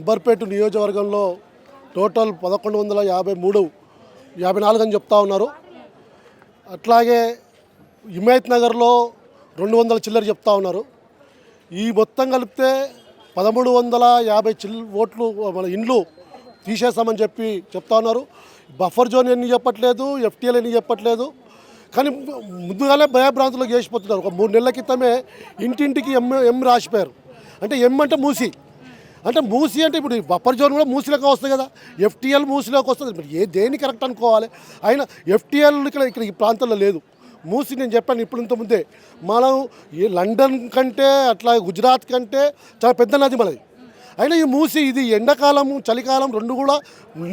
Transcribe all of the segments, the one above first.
అంబర్పేట నియోజకవర్గంలో టోటల్ 1153 అని చెప్తా ఉన్నారు. అట్లాగే హిమాయత్ నగర్లో 200 చిల్లర చెప్తా ఉన్నారు. ఈ మొత్తం కలిపితే 1350 ఓట్లు మన ఇండ్లు తీసేస్తామని చెప్తా ఉన్నారు. బఫర్ జోన్ ఎన్ని చెప్పట్లేదు, ఎఫ్టీఎల్ ఎన్ని చెప్పట్లేదు. కానీ ముందుగానే భయభ్రాంతులకు చేసిపోతున్నారు. ఒక 3 నెలల క్రితమే ఇంటింటికి ఎం రాసిపోయారు. అంటే ఎం అంటే మూసి, అంటే మూసి అంటే ఇప్పుడు బఫర్ జోన్ కూడా మూసిలోకి వస్తుంది కదా, ఎఫ్టీఎల్ మూసిలోకి వస్తుంది. ఇప్పుడు దేని కరెక్ట్ అనుకోవాలి? అయినా ఎఫ్టీఎల్ ఇక్కడ ఈ ప్రాంతంలో లేదు. మూసి నేను చెప్పాను ఇప్పుడు ఇంతకుముందే, మనం ఈ లండన్ కంటే అట్లా గుజరాత్ కంటే చాలా పెద్ద నది మనది. అయినా ఈ మూసి ఇది ఎండాకాలం చలికాలం రెండు కూడా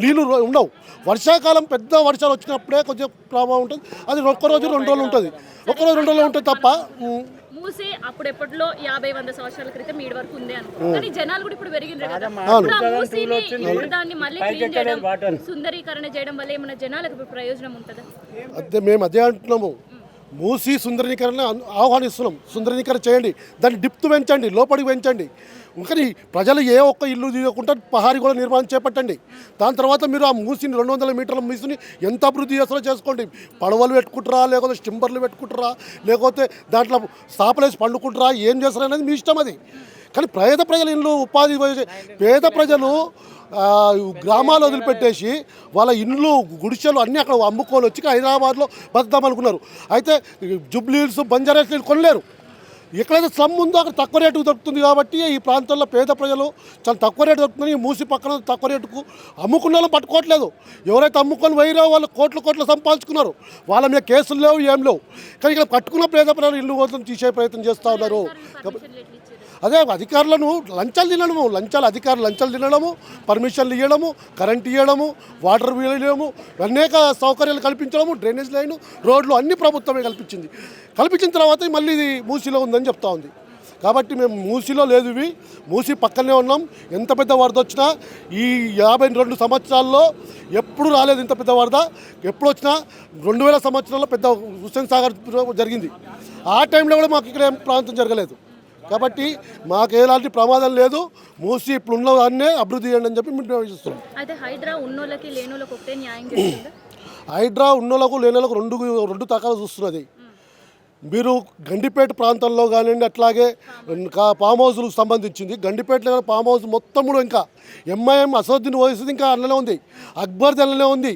నీళ్ళు ఉండవు. వర్షాకాలం పెద్ద వర్షాలు వచ్చినప్పుడే కొంచెం ప్రభావం ఉంటుంది. అది ఒక్కరోజు 2 రోజులు ఉంటుంది, ఒక్కరోజు 2 రోజులు ఉంటుంది తప్ప. మూసి అప్పుడు ఎప్పట్లో 50-100 సంవత్సరాల క్రితం ఈడ వరకు ఉంది అనుకో, కానీ జనాలు కూడా ఇప్పుడు పెరిగిండ్రు కదా. దాన్ని మళ్ళీ క్లీన్ చేయడం, సుందరీకరణ చేయడం వల్ల ఏమైనా జనాలకు ప్రయోజనం ఉంటుందా? అదే మేము అదే అంటున్నాము. మూసి సుందరీకరణ ఆహ్వానిస్తున్నాం. సుందరీకరణ చేయండి, దాన్ని డిప్తు పెంచండి, లోపలికి పెంచండి. కానీ ప్రజలు ఏ ఒక్క ఇల్లు తీయకుండా పహారీ కూడా నిర్మాణం చేపట్టండి. దాని తర్వాత మీరు ఆ మూసిని 200 మీటర్ల మూసిని ఎంత అభివృద్ధి చేస్తారో చేసుకోండి. పడవలు పెట్టుకుంటారా, లేకపోతే స్టింబర్లు పెట్టుకుంటారా, లేకపోతే దాంట్లో సాపలేసి పండుకుంటారా, ఏం చేస్తారా అనేది మీ ఇష్టం అది. కానీ పేద ప్రజల ఇల్లు ఉపాధి, పేద ప్రజలు గ్రామాలు వదిలిపెట్టేసి వాళ్ళ ఇండ్లు గుడిసెలు అన్నీ అక్కడ అమ్ముకొని వచ్చి హైదరాబాద్లో బతుకుదాం అనుకున్నారు. అయితే జూబ్లీహిల్స్, బంజారాహిల్స్ కొనలేరు. ఎక్కడైతే స్లమ్ ఉందో అక్కడ తక్కువ రేటుకు దొరుకుతుంది. కాబట్టి ఈ ప్రాంతంలో పేద ప్రజలు చాలా తక్కువ రేటు దొరుకుతుంది. ఈ మూసి పక్కన తక్కువ రేటుకు అమ్ముకున్న వాళ్ళు పట్టుకోవట్లేదు. ఎవరైతే అమ్ముకొని పోయిరో వాళ్ళు కోట్లు సంపాదించుకున్నారు. వాళ్ళ మీద కేసులు లేవు, ఏం లేవు. కానీ ఇక్కడ పట్టుకున్న పేద ప్రజలు ఇల్లు కోసం తీసే ప్రయత్నం చేస్తూ ఉన్నారు. అదే అధికారులను లంచాలు తినడము, పర్మిషన్లు ఇవ్వడము, కరెంట్ ఇవ్వడము, వాటర్ ఇవ్వడము, అనేక సౌకర్యాలు కల్పించడము, డ్రైనేజ్ లైను, రోడ్లు అన్ని ప్రభుత్వమే కల్పించిన తర్వాత మళ్ళీ ఇది మూసిలో ఉందని చెప్తా ఉంది. కాబట్టి మేము మూసిలో లేదు, ఇవి మూసి పక్కనే ఉన్నాం. ఎంత పెద్ద వరద వచ్చినా ఈ 52 సంవత్సరాల్లో ఎప్పుడు రాలేదు ఇంత పెద్ద వరద. ఎప్పుడు వచ్చినా 2000 సంవత్సరాల్లో పెద్ద హుస్సేన్ సాగర్ జరిగింది. ఆ టైంలో కూడా మాకు ఇక్కడ ఏం ప్రాంతం జరగలేదు. కాబట్టి మాకు ఎలాంటి ప్రమాదం లేదు. మూసి ఇప్పుడు ఉన్న దాన్నే అభివృద్ధి చేయండి అని చెప్పి మేము నిర్వహిస్తున్నాం. హైడ్రా ఉన్నోళ్ళకి లేనోళ్ళకు రెండు తకాలు చూస్తున్నది. మీరు గండిపేట ప్రాంతంలో కానివ్వండి, అట్లాగే ఫామ్ హౌస్లకు సంబంధించింది. గండిపేటలో ఫామ్ హౌస్ మొత్తం కూడా ఇంకా ఎంఐఎం అసదుద్దీన్ ఓవైసీ ఇంకా అందులో ఉంది, అక్బర్ దానిలో ఉంది,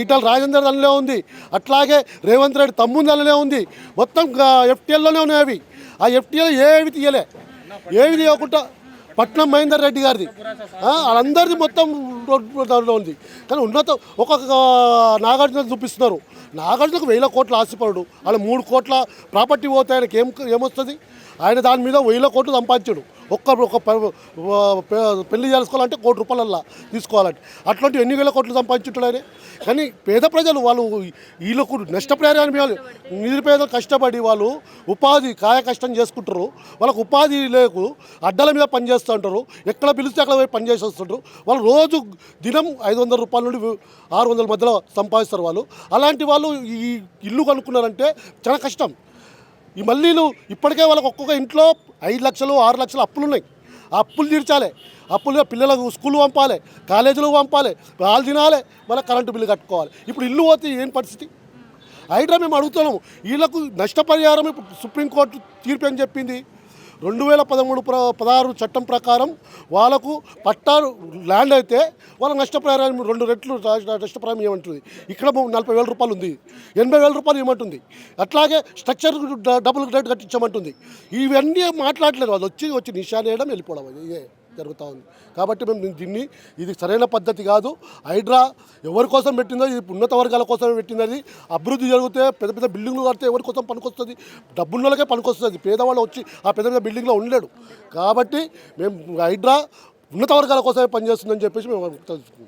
ఈటల రాజేందర్ దానిలో ఉంది, అట్లాగే రేవంత్ రెడ్డి తమ్ముని దానిలో ఉంది. మొత్తం ఎఫ్టీఎల్లోనే ఉన్నాయి అవి. ఆ ఎఫ్టీఎల్ ఏవి తీయకుండా పట్నం మహేందర్ రెడ్డి గారిది, వాళ్ళందరిది మొత్తం దాంట్లో ఉంది. కానీ ఒక్కొక్క నాగార్జున చూపిస్తున్నారు. నాగార్జునకు 1000 కోట్ల ఆశపడు, వాళ్ళ 3 కోట్ల ప్రాపర్టీ పోతే ఆయనకి ఏమొస్తుంది? ఆయన దాని మీద 1000 కోట్లు సంపాదించాడు. ఒక్క పెళ్లి చేసుకోవాలంటే ₹1,00,00,000 తీసుకోవాలంటే అట్లాంటి ఎన్ని వేల కోట్లు సంపాదించుంటాడు ఆయన. కానీ పేద ప్రజలు వాళ్ళు వీళ్ళకు నష్టపరిహారం ఇవ్వాలి. నిరుపేదలు కష్టపడి వాళ్ళు ఉపాధి కాయ కష్టం చేసుకుంటారు. వాళ్ళకు ఉపాధి లేకు అడ్డల మీద పనిచేస్తూ ఉంటారు. ఎక్కడ పిలిస్తే అక్కడ పోయి పనిచేసి వస్తుంటారు. వాళ్ళు రోజు దినం ₹500 నుండి 600 మధ్యలో సంపాదిస్తారు వాళ్ళు. అలాంటి వాళ్ళు ఈ ఇల్లు కొనుక్కున్నారంటే చాలా కష్టం. ఈ మళ్ళీలు ఇప్పటికే వాళ్ళకి ఒక్కొక్క ఇంట్లో 5 లక్షలు 6 లక్షలు అప్పులు ఉన్నాయి. ఆ అప్పులు తీర్చాలి. అప్పులు పిల్లలకు స్కూల్ పంపాలి, కాలేజీలకు పంపాలి, వాళ్ళు తినాలి, మళ్ళీ కరెంటు బిల్లు కట్టుకోవాలి. ఇప్పుడు ఇల్లు పోతే ఏం పరిస్థితి? హైడ్రా మేము అడుగుతున్నాము. వీళ్ళకు నష్టపరిహారం ఇప్పుడు సుప్రీంకోర్టు తీర్పు అని చెప్పింది. 2013-16 చట్టం ప్రకారం వాళ్ళకు పట్టా ల్యాండ్ అయితే వాళ్ళ నష్టపరిహారం 2 రెట్లు నష్టపరిహారం ఏమంటుంది. ఇక్కడ ₹40,000 ఉంది, ₹80,000 ఏమంటుంది. అట్లాగే స్ట్రక్చర్ డబుల్ రేట్ కట్టించమంటుంది. ఇవన్నీ మాట్లాడలేదు. వాళ్ళు వచ్చి నిశాన్ వేయడం, వెళ్ళిపోవడం ఇదే జరుగుతూ ఉంది. కాబట్టి మేము ఇది సరైన పద్ధతి కాదు. హైడ్రా ఎవరి కోసం పెట్టిందో, ఇది ఉన్నత వర్గాల కోసం పెట్టినది. అభివృద్ధి జరిగితే పెద్ద పెద్ద బిల్డింగ్లు కడితే ఎవరి కోసం పనికొస్తుంది? డబ్బున్నోళ్ళకే పనికొస్తుంది. పేదవాళ్ళు వచ్చి ఆ పెద్ద పెద్ద బిల్డింగ్లో ఉండలేడు. కాబట్టి మేము హైడ్రా ఉన్నత వర్గాల కోసమే పనిచేస్తుందని చెప్పేసి మేము తెలుసుకుంటాం.